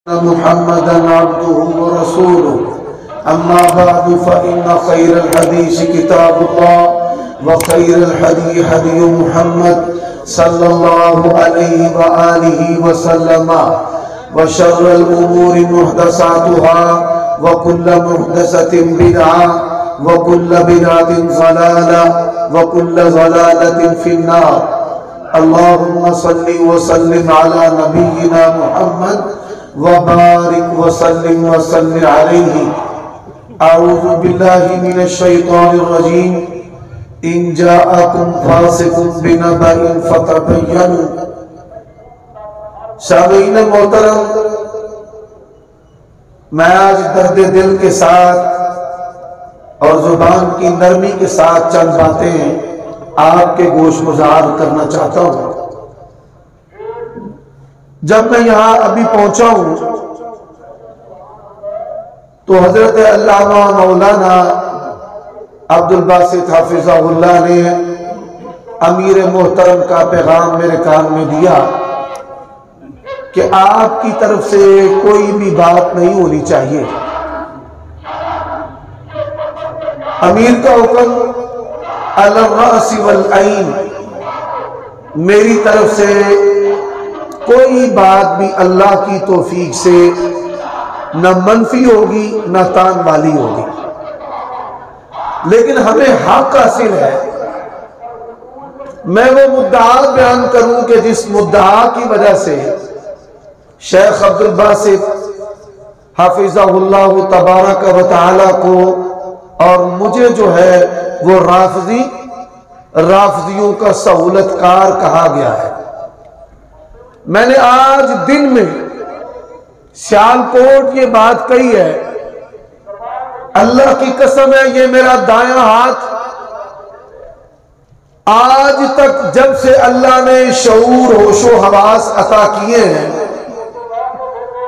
Muhammadan अब्दुहु व रसूलुहु अम्मा बअदु फ़इन्न खैरल हदीस किताबुल्लाह व खैरल हदी हदी मुहम्मद सल्लल्लाहु अलैहि व आलिहि व सल्लम व शर्रल उमूरि मुहदसातुहा व कुल्ल मुहदसतिन बिदअ व कुल्ल बिदअतिन ज़लाला व कुल्ल ज़लालतिन फिन्नार। अल्लाहुम्मा सल्लि व सल्लिम अला नबिय्यिना मुहम्मद व बारिक व सल्लिम व सल्लि अलैहि। अऊज़ु बिल्लाहि मिनश शैतानिर रजीम। इन जाअकुम फासिकुन बिनबइन फतबय्यनु। सामीईन मोहतरम, मैं आज दर्द दिल के साथ और जुबान की नरमी के साथ चंद बातें आपके गोशगुजार करना चाहता हूं। जब मैं यहां अभी पहुंचा हूं तो हजरत अल्लामा मौलाना अब्दुल बासित हाफिज़हुल्लाह ने अमीर मोहतरम का पैगाम मेरे कान में दिया कि आपकी तरफ से कोई भी बात नहीं होनी चाहिए। अमीर का हुक्म अला रास वल ऐन, मेरी तरफ से कोई बात भी अल्लाह की तौफीक से न मनफी होगी न तान वाली होगी, लेकिन हमें हक हासिल है। मैं वो मुद्दा बयान करूं कि जिस मुद्दा की वजह से शेख अब्दुल बासित हाफिज़हुल्लाह तबारक व तआला को और मुझे जो है वो राफजियों का सहूलतकार कहा गया है। मैंने आज दिन में सियालकोट ये बात कही है, अल्लाह की कसम है, ये मेरा दायां हाथ आज तक जब से अल्लाह ने शऊर होशो हवास अता किए हैं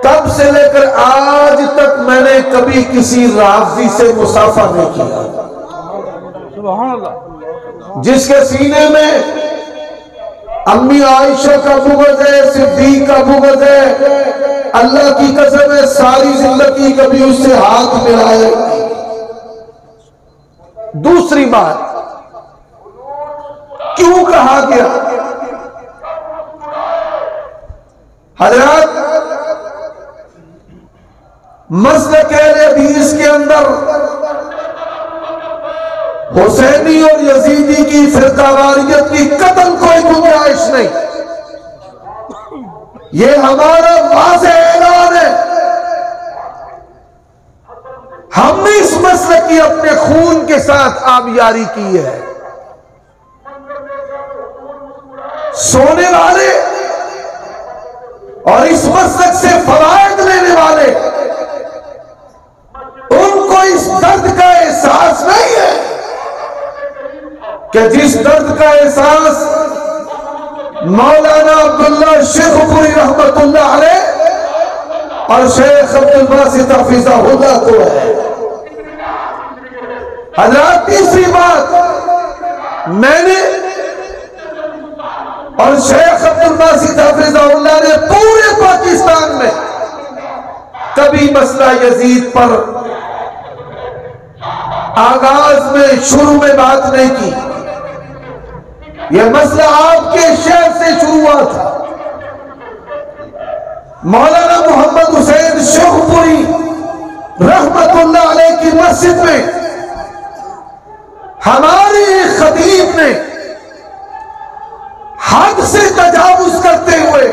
तब से लेकर आज तक मैंने कभी किसी राफजी से मुसाफा नहीं किया। सुभान अल्लाह। जिसके सीने में अम्मी आयशा का बुग़्ज़ है, सिद्दीक़ का बुग़्ज़ है, अल्लाह की कसम है सारी जिंदगी कभी उससे हाथ मिलाए। दूसरी बात, क्यों कहा गया हज़रत मसलक अहले हदीस के अंदर हुसैनी और यजीदी की फिरकावारियत की कतई कोई गुंजाइश नहीं। ये हमारा वाज़ेह ऐलान है। हमने इस मसलक की अपने खून के साथ आबियारी की है। सोने वाले और इस मसलक से फवायद लेने वाले, उनको इस दर्द का एहसास नहीं है कि जिस दर्द का एहसास मौलाना अब्दुल्ला शेखपुरी रहमतुल्लाह अलैह और शेख अब्दुल बासित हाफिज़हुल्लाह को है। हज़रत तीसरी बात, मैंने और शेख अब्दुल बासित हाफिज़हुल्लाह ने पूरे पाकिस्तान में कभी मसला यजीद पर आगाज में शुरू में बात नहीं की। यह मसला आपके शहर से शुरू हुआ था। मौलाना मोहम्मद हुसैन शेखपुरी रहमतुल्लाह अलैह की मस्जिद में हमारे खतीब ने हद से तजावुज करते हुए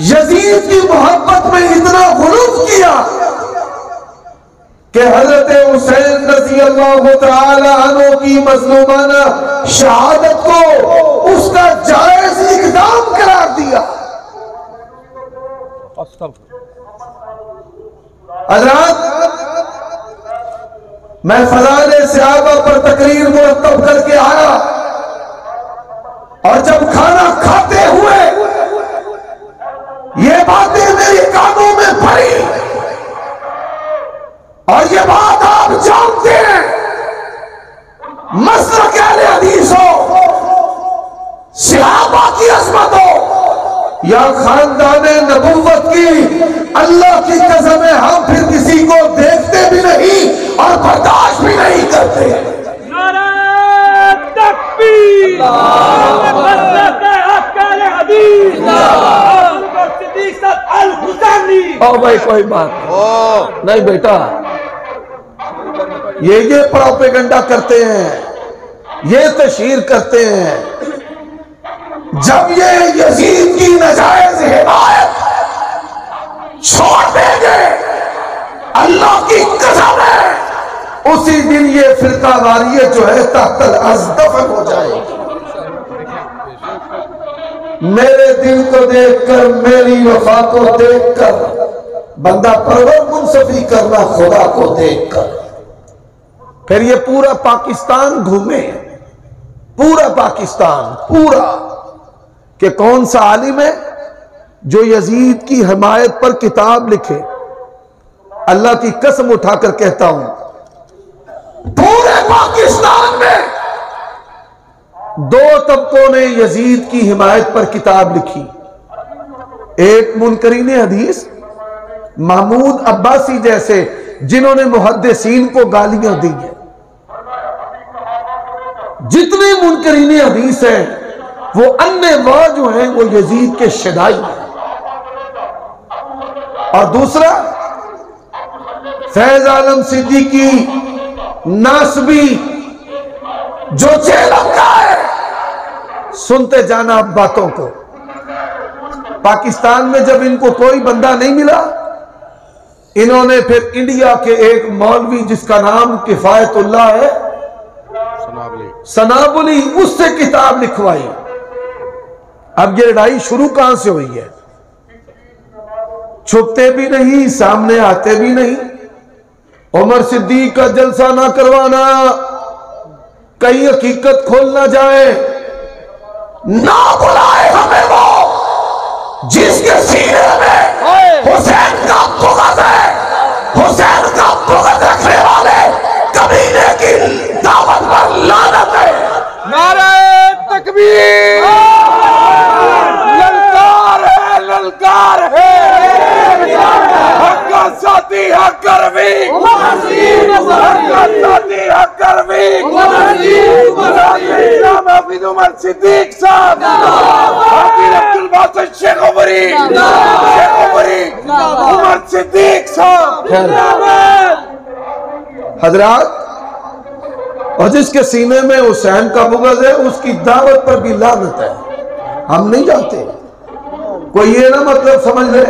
यजीद की मोहब्बत में इतना गुलूफ किया कि हजरत हुसैन रज़ी अल्लाह तआला अन्हु की मज़लूमाना शहादत को उसका जायज इक़दाम करार दिया। हज़रत, मैं फ़ज़ाइल सहाबा पर तकरीर मुरतब करके आया और जब खाना खाते हुए ये बातें मेरे कानों में पड़ी और ये बात आप जानते हैं, मसलक अहले हदीस हो, सहाबा की अज़मत हो या खानदान नबुव्वत ओ भाई कोई बात नहीं बेटा, ये प्रोपेगेंडा करते हैं, ये तशहीर करते हैं। जब ये यजीद की नाजायज हिमायत छोड़ देंगे, अल्लाह की कसम है, उसी दिन ये फिरका वारियत जो है तहतल अज़दफन हो जाएगी। मेरे दिल को देखकर, मेरी वफा को देखकर बंदा परवर मुंसफी करना खुदा को देखकर। फिर ये पूरा पाकिस्तान घूमे, पूरा पाकिस्तान पूरा, कि कौन सा आलिम है जो यजीद की हिमायत पर किताब लिखे। अल्लाह की कसम उठाकर कहता हूं, पूरे पाकिस्तान में 2 तबकों ने यजीद की हिमायत पर किताब लिखी। एक मुनकरीन हदीस महमूद अब्बासी जैसे, जिन्होंने मुहद्दिसीन को गालियां दी हैं। जितने मुनकरीन हदीस हैं वो अन्य वाह जो हैं वो यजीद के शदाई हैं। और दूसरा, फैज आलम सिद्दीकी नासबी जो जेल का है, सुनते जाना अब बातों को। पाकिस्तान में जब इनको कोई बंदा नहीं मिला, इन्होंने फिर इंडिया के एक मौलवी जिसका नाम किफायतुल्लाह है, सनाबुली, उससे किताब लिखवाई। अब ये लड़ाई शुरू कहां से हुई है? छुपते भी नहीं, सामने आते भी नहीं। उमर सिद्दीक का जलसा ना करवाना, कहीं हकीकत खोल ना जाए, ना बुलाए हमें वो जिसके सीने में हुसैन का बुग़्ज़ है, हुसैन का बुग़्ज़ रखने वाले कमीने की दावत पर लानत है। नारे तकबीर, ललकार है, ललकार है, हक का साथी हक करवी, हक का साथी हक करवी, हाफिज उमर सिद्दीक साहब, हाफिज अब्दुल बासित शेख उमरी, उमर सिद्दीक साहब। हजरात, और जिसके सीने में हुसैन का बुग़्ज़ है उसकी दावत पर भी लानत है। हम नहीं जानते, कोई ये ना मतलब समझ ले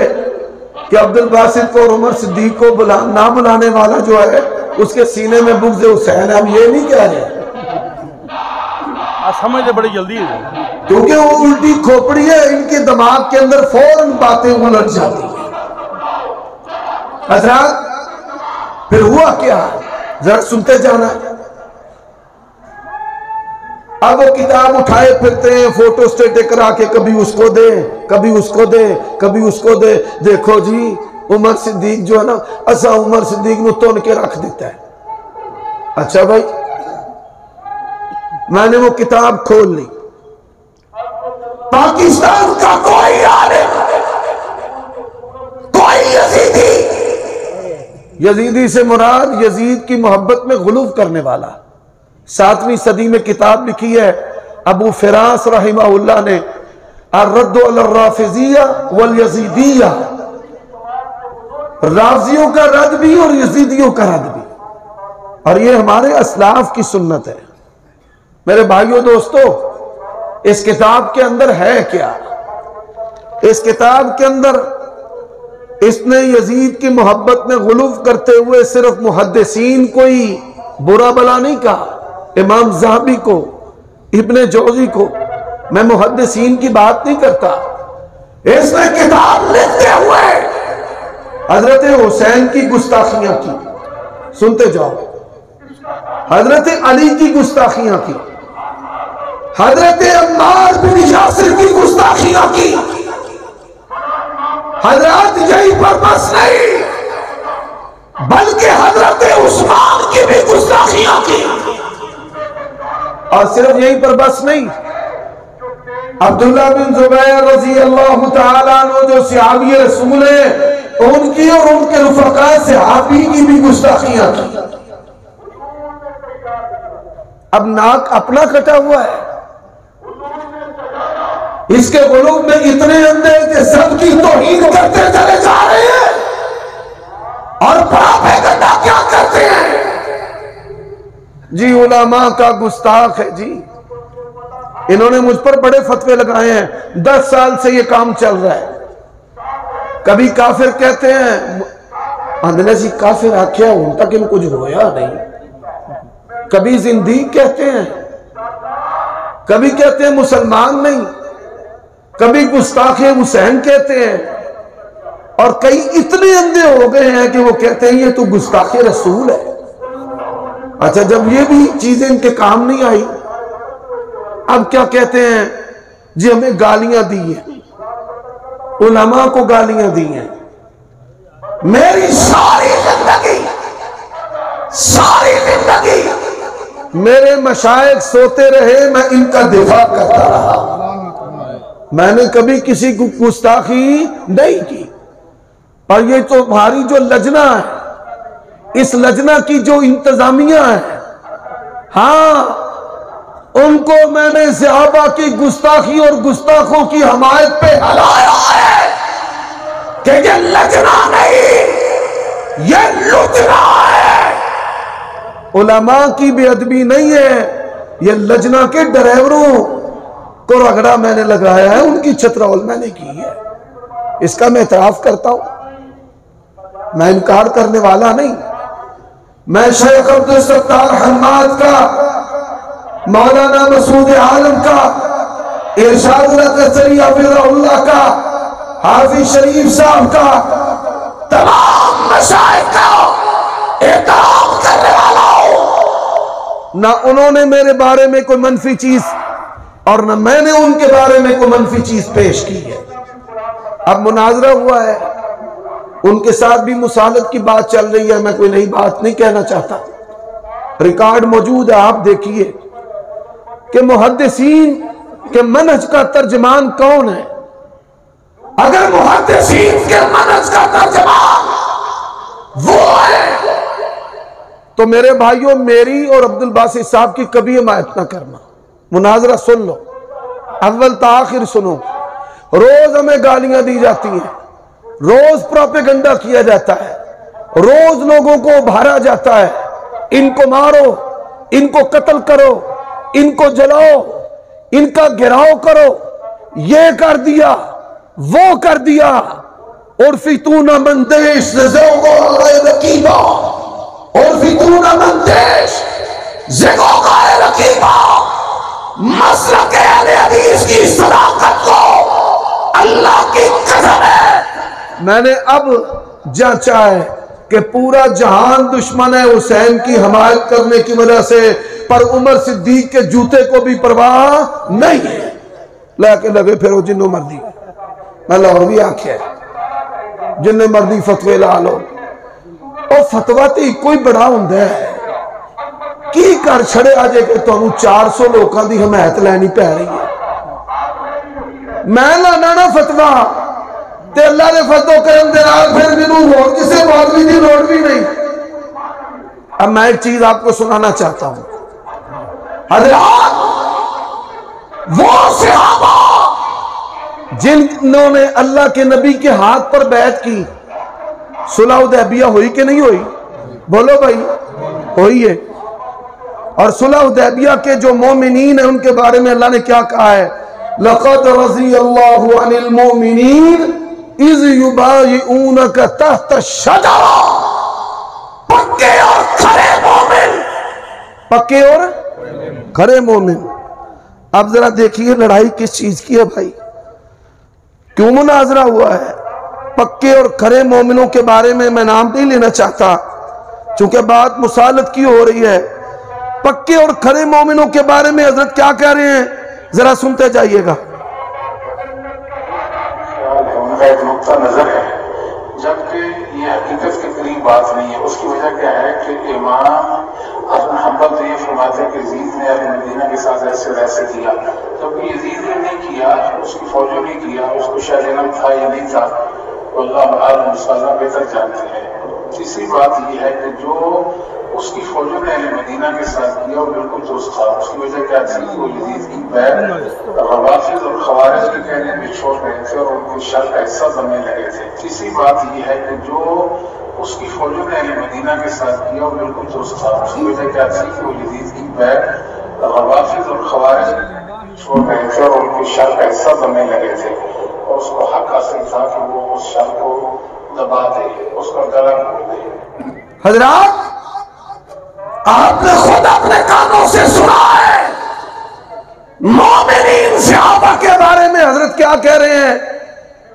कि अब्दुल बासित को और उमर सिद्दीक को ना बुलाने वाला जो है उसके सीने में बुग़्ज़ हुसैन है। हम ये नहीं कह रहे, समझते बड़ी जल्दी है, क्योंकि वो उल्टी खोपड़ी है, इनके दिमाग के अंदर फौरन बातें उलट जाती हैं। हज़रात, फिर हुआ क्या, जरा सुनते जाना। अब वो किताब उठाए फिरते हैं, फोटो स्टेट करा के, कभी उसको दे, कभी उसको दे, कभी उसको दे। देखो जी, उमर सिद्दीक जो है ना, असा उमर सिद्दीक को तोड़ के रख देता है। अच्छा भाई, मैंने वो किताब खोल ली। पाकिस्तान का कोई आलिम, कोई यजीदी, यजीदी से मुराद यजीद की मोहब्बत में गुलूफ करने वाला, 7वीं सदी में किताब लिखी है अबू फिरास रहमहुल्लाह ने, अर्रद्दु अला राफिज़िय्या वल यजीदिय्या, राफिजियों का रद्द भी और यजीदियों का रद्द भी। और ये हमारे असलाफ की सुन्नत है। मेरे भाइयों दोस्तों, इस किताब के अंदर है क्या? इस किताब के अंदर इसने यजीद की मोहब्बत में गुलूफ करते हुए सिर्फ मुहद्दिसीन को ही बुरा भला नहीं कहा, इमाम ज़हाबी को, इब्ने जौज़ी को। मैं मुहद्दिसीन की बात नहीं करता। इसने किताब लिखते हुए हजरत हुसैन की गुस्ताखियां की, सुनते जाओ, हजरत अली की गुस्ताखियां की, हजरत अम्मार बिन यासिर की गुस्ताखियां की। हजरत यही पर बस नहीं, बल्कि हजरत उस्मान की भी गुस्ताखियां की। और सिर्फ यही पर बस नहीं, अब्दुल्ला बिन जुबैर रज़ी अल्लाह तआला अन्हु जो सहाबी रसूल है, उनकी और उनके रुफका सहाबी की भी गुस्ताखियां की। अब नाक अपना कटा हुआ है, इसके गुलूब में इतने अंधे कि सबकी तौहीन करते चले जी उलमा का गुस्ताख है जी। इन्होंने मुझ पर बड़े फतवे लगाए हैं, 10 साल से ये काम चल रहा है। कभी काफिर कहते हैं, अंदर सी काफिर आख्या हूं तक इन कुछ होया नहीं। कभी जिंदगी कहते हैं, कभी कहते हैं मुसलमान नहीं, कभी गुस्ताखे हुसैन कहते हैं, और कई इतने अंधे हो गए हैं कि वो कहते हैं ये तो गुस्ताखे रसूल है। अच्छा, जब ये भी चीजें इनके काम नहीं आई, अब क्या कहते हैं जी हमें गालियां दी है, उलमा को गालियां दी हैं। मेरी सारी जिंदगी मेरे मशाइख सोते रहे, मैं इनका दिफा करता रहा। मैंने कभी किसी को गुस्ताखी नहीं की। और ये तो हमारी जो लजना है, इस लजना की जो इंतजामिया है, हाँ, उनको मैंने सहाबा की गुस्ताखी और गुस्ताखों की हमायत पे हलाया है कि ये लजना नहीं, ये लुचना है। उलमा की बेअदबी नहीं है, ये लजना के ड्राइवरों को रगड़ा मैंने लगाया है, उनकी छतरौल मैंने की है। इसका मैं इतराफ करता हूं, मैं इनकार करने वाला नहीं। मैं शेख अब्दुल सत्तार हम्माद का, मौलाना मसूद आलम का, इरशादुल कसरी हफिज़हुल्लाह का, हाफिज शरीफ साहब का, तमाम मशाइख का एहतराम करने वाला हूं। ना उन्होंने मेरे बारे में कोई मनफी चीज और न मैंने उनके बारे में कोई मनफी चीज पेश की है। अब मुनाजरा हुआ है, उनके साथ भी मुसालत की बात चल रही है। मैं कोई नई बात नहीं कहना चाहता, रिकॉर्ड मौजूद है, आप देखिए कि मुहद्दिसीन के मनहज का तर्जमान कौन है। अगर मुहद्दिसीन के मनहज का तर्जमान वो है, तो मेरे भाइयों, मेरी और अब्दुल बासित साहब की कभी हिमायत ना करना। मुनाजरा सुन लो, अव्वल ता आखिर सुनो। रोज हमें गालियां दी जाती हैं, रोज प्रोपेगेंडा किया जाता है, रोज लोगों को उभारा जाता है, इनको मारो, इनको कत्ल करो, इनको जलाओ, इनका घेराव करो, ये कर दिया, वो कर दिया। और फितूना मंदेश और फितूना मंदेश मसलक अहले हदीस की सदाकत को अल्लाह की कसम है मैंने अब जांचा है कि पूरा जहान दुश्मन है हुसैन की हिमायत करने की वजह से, पर उमर सिद्दीक के जूते को भी परवाह नहीं है। लाके लगे फिर वो जिन्नो मर्दी, मैं लाहौर भी आख्या जिन्ने मर्दी फतवे ला लो। और फतवा तो इको ही बड़ा होंदा है की कर छड़े अजे कि तुहानू 400 लोगों की हिमायत लैनी पै रही है। मैं लाना ना फतवा ते अल्लाह ने फतवा करन दे नाल फिर मैनू होर किसी मौलवी की लोड़ भी नहीं। अब मैं एक चीज आपको सुनाना चाहता हूं, हज़रात, वो सहाबा जिन्होंने अल्लाह के नबी के हाथ पर बैत की, सुलह हुदैबिया हुई कि नहीं हुई? बोलो भाई, हुई है। और सुलह हुदैबिया के जो मोमिनीन है उनके बारे में अल्लाह ने क्या कहा है? लक़द रज़ियल्लाहु अनिल मोमिनीन इज़ युबायिऊनका तहत शजरा। पक्के और खरे मोमिन, पक्के और खरे मोमिन। अब जरा देखिए लड़ाई किस चीज की है भाई, क्यों मुनाजरा हुआ है? पक्के और खरे मोमिनों के बारे में मैं नाम नहीं लेना चाहता क्योंकि बात मुसालत की हो रही है। पक्के और खरे मोमिनों के बारे में हजरत क्या कह रहे हैं, जरा सुनते जाइएगा। उनका एक नुक्ता नजर है, जबकि ये हकीकत के करीब बात नहीं है। उसकी वजह क्या है कि इमाम अब्दुल हम्बल तो ये फरमाते हैं कि यजीद ने अहले मदीना के साथ ऐसे वैसे किया, जबकि यजीद ने नहीं किया, उसकी फौजों ने किया, उसको शायद इल्म था या नहीं था, तो अल्लाह आलम बेहतर जानते हैं। तीसरी बात यह है कि जो उसकी फौजों ने अहले मदीना के साथ किया और बिल्कुल दुरुस्त था। उसकी वजह क्या थी कि वो यजीद की बैत रवाफिज और खवारिज के कहने में छोड़ रहे थे और उनके शर का हिस्सा बनने लगे थे। तीसरी बात यह है कि जो उसकी फौजों ने अहले मदीना के साथ किया और बिल्कुल दुरुस्त था। उसकी वजह क्या थी कि वो यजीद की बैत रवाफिज और खवारिज छोड़ रहे थे और उनके शर का हिस्सा बनने लगे थे और उसको हक हासिल था कि वो उस शर को दबा दे, उसका गला मोड़ दे। हजरात, आपने खुद अपने कानों से सुना है मोमिनीन सहाबा के बारे में हजरत क्या कह रहे हैं?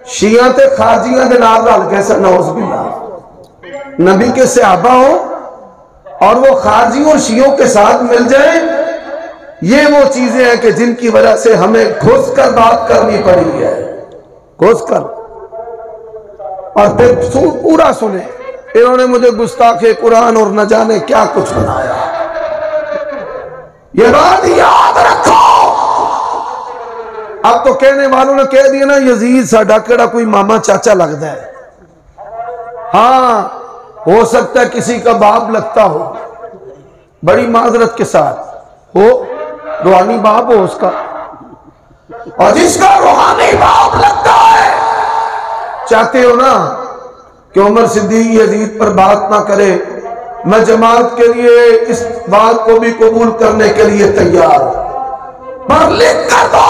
शिया ते खाजियां दे नाल रल के नौज बिल्लाह नबी के सहाबा हो और वो खाजियों शियों के साथ मिल जाए, ये वो चीजें हैं कि जिनकी वजह से हमें घुस कर बात करनी पड़ी है, घुस कर। और फिर पूरा सुने, इन्होंने मुझे गुस्ताखे कुरान और न जाने क्या कुछ बनाया। ये बात याद रखो। अब तो कहने वालों ने कह दिया ना यजीद साडा केड़ा कोई मामा चाचा लगता है। हाँ, हो सकता है किसी का बाप लगता हो, बड़ी माजरत के साथ हो, रूहानी बाप हो उसका, और जिसका रूहानी बाप लगता है, चाहते हो ना कि उमर सिद्दीक यजीद पर बात ना करे, मैं जमात के लिए इस बात को भी कबूल करने के लिए तैयार हूं, पर लिख कर दो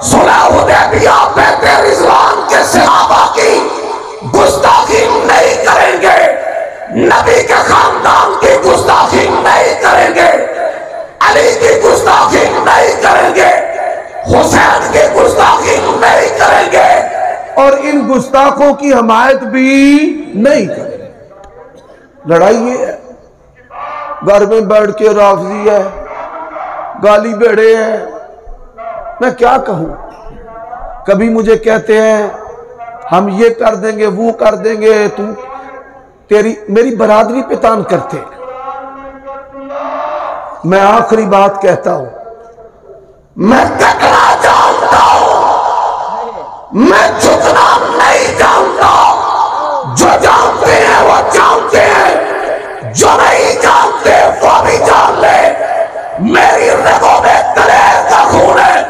सुलह हुदैबिया पे रिजवान के सहाबा की गुस्ताखी नहीं करेंगे, नबी के खानदान की गुस्ताखी नहीं करेंगे, अली की गुस्ताखी नहीं करेंगे, हुसैन की गुस्ताखी नहीं करेंगे और इन गुस्ताखों की हमायत भी नहीं करेंगे। लड़ाई ये है, घर में बैठ के राफजी है, गाली बेड़े है, मैं क्या कहूं। कभी मुझे कहते हैं हम ये कर देंगे वो कर देंगे, तू तेरी मेरी बरादरी पे तान करते। मैं आखिरी बात कहता हूं, मैं टकरा जानता हूं, मैं झुकना नहीं जानता। जो जानते हैं वो जानते हैं, जो नहीं जानते वो भी जान ले। मेरी रगों में दलेर का खून है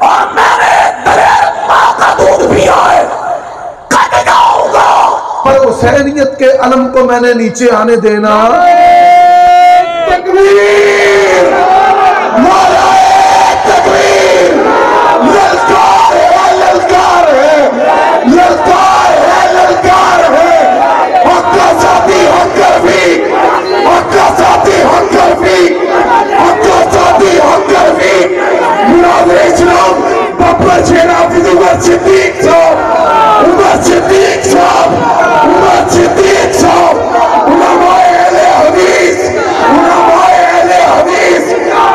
और मैंने दलेर मां का दूध पिया है, कट जाऊंगा पर हुसैनियत के अलम को मैंने नीचे आने देना। तकबीर, नाराए तकबीर, ललकार है, ललकार है, ललकार है, ललकार है। हक्का साथी हक्कर भी, हक्का साथी हक्कर भी, हक्का साथी हक्कर भी। मुनाज़िर इस्लाम बब्बर छेड़ा उमर सिद्दीक साहब, उमर सिद्दीक साहब, उमर सिद्दीक साहब, उलमाए अहले हदीस, उलमाए अहले हदीस,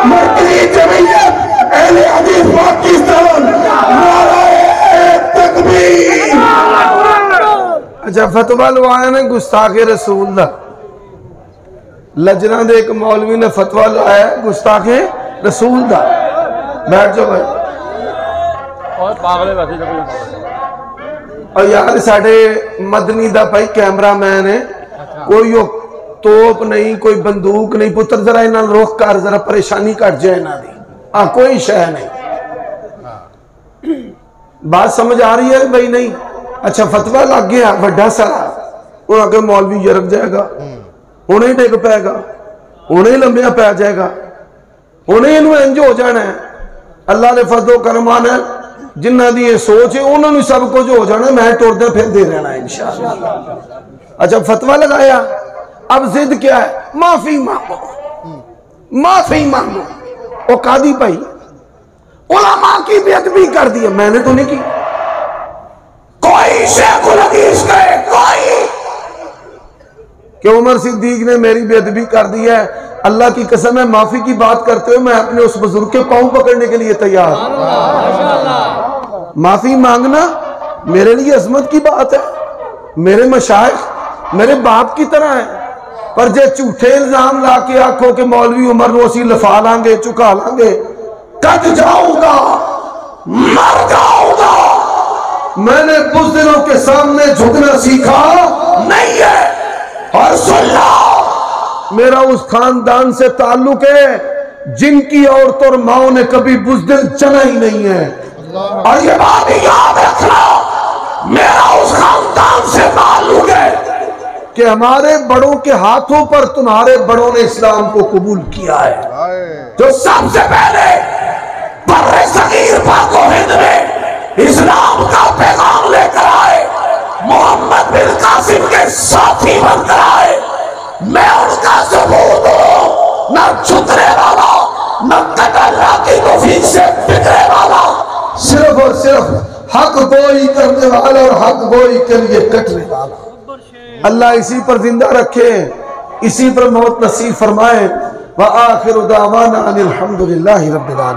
मरकज़ी जमीयत अहले हदीस पाकिस्तान, नाराए तकबीर। अच्छा, फतवा लवाया ने गुस्ताखे रसूल दा, लजना दे एक मौलवी ने फतवा लाया गुस्ताखे रसूल दा। बैठ जाओ भाई। और पागले और यार साडे मदनी दा भाई कैमरामैन है, कोई तोप नहीं, कोई बंदूक नहीं, पुत्र जरा इन्हां रुख कर, जरा परेशानी घट जाए इन्हां दी। हाँ, कोई शय नहीं, बात समझ आ रही है भाई? नहीं? अच्छा, फतवा लग गया बड़ा सारा, वो आगे मौलवी यरक जाएगा, हुणे ही डिग पैगा, हुणे ही लंबिया पै जाएगा, हुणे इनू इंज हो जाना है। अल्लाह ने फजलो करमान है, जिन्हों की ये सोच है उन्होंने सब कुछ हो जाना, मैं टुरदे फिरदे रहना इंशाअल्लाह। अच्छा, फतवा लगाया, अब जिद क्या है? माफी मांगो, माफी मांगो। वो कादी भाई उलमा की बेअदबी कर दी है, मैंने तो नहीं की। कोई शेखुल हदीस करे, कोई कि उमर सिद्दीक ने मेरी बेअदबी कर दी है, अल्लाह की कसम है, माफी की बात करते हुए मैं अपने उस बुजुर्ग के पांव पकड़ने के लिए तैयार। माफी मांगना मेरे लिए अजमत की बात है, मेरे मशाइख मेरे बाप की तरह है। पर जे झूठे इल्जाम ला के आखो कि मौलवी उमर को असी लफा लांगे, चुका लांगे, कट जाऊंगा, मर जाऊंगा। मैंने बुज़दिलों के सामने झुकना सीखा नहीं है। और सुन लो, मेरा उस खानदान से ताल्लुक है जिनकी औरतों और माओ ने कभी बुज़दिल चना ही नहीं है। और ये बात याद रखना, मेरा उस खानदान से ताल्लुक है कि हमारे बड़ों के हाथों पर तुम्हारे बड़ों ने इस्लाम को कबूल किया है। जो सबसे पहले बर्रे सगीर पाको हिंद में इस्लाम का पैगाम लेकर आए, मोहम्मद बिन कासिम के साथी बनकर आए, मैं उनका सबूत हूं। न छुटने वाला, न कटरा की तौफीक से बिगड़ने वाला, सिर्फ और सिर्फ हक गोई करने वाला और हक गोई के लिए कटने वाला। अल्लाह इसी पर जिंदा रखे, इसी पर मौत नसीब फरमाए। व आखिर दावाना अनिल हम्दुलिल्लाहि रब्बिल आलमीन।